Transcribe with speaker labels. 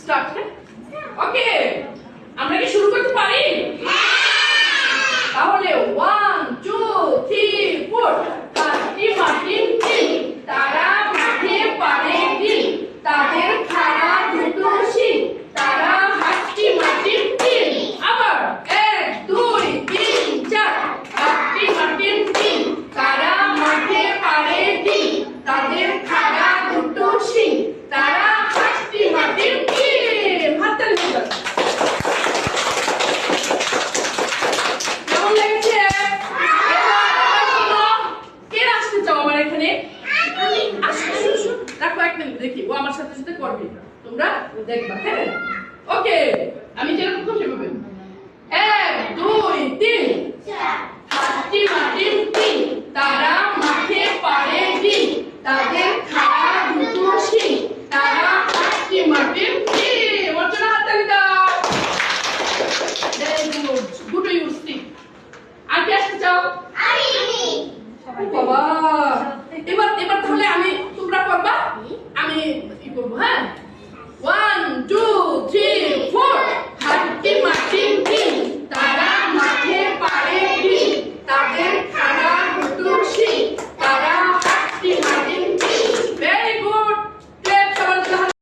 Speaker 1: Start. ওকে, আমরা কি শুরু করতে পারি? তাহলে 1 2 3 4 হাতি মাটির টিম, তারা মাঠে পারে দিন, তাদের খাড়া দুটো শিং, তারা হাতি মাটির টিম। আবার 1 2 3 4 হাতি মাটির টিম, তারা মাঠে পারে দিন, তাদের খাড়া দুটো শিং, তারা হাতি মাটির টিম। হাততালি দিন। কেমন লেগেছে? কে আসতে চাও আমার এখানে? দেখো এক মিনিট দেখি, ও আমার সাথে সাথে করবে, তোমরা দেখবা। হ্যাঁ, ওকে, আমি যেরকম খুশি হবে। 1 2 3 হাতি মাটির টিম, তারা মাঠে পারে দিন, তাদের খাড়া দুটো শিং, তারা হাতি মাটির টিম। অর্চনা হাততালি দাও। Good you stick. আর কে আসতে চাও? বাবা, এবার তাহলে আমি, তোমরা করবা, আমি কি করবো? হ্যাঁ,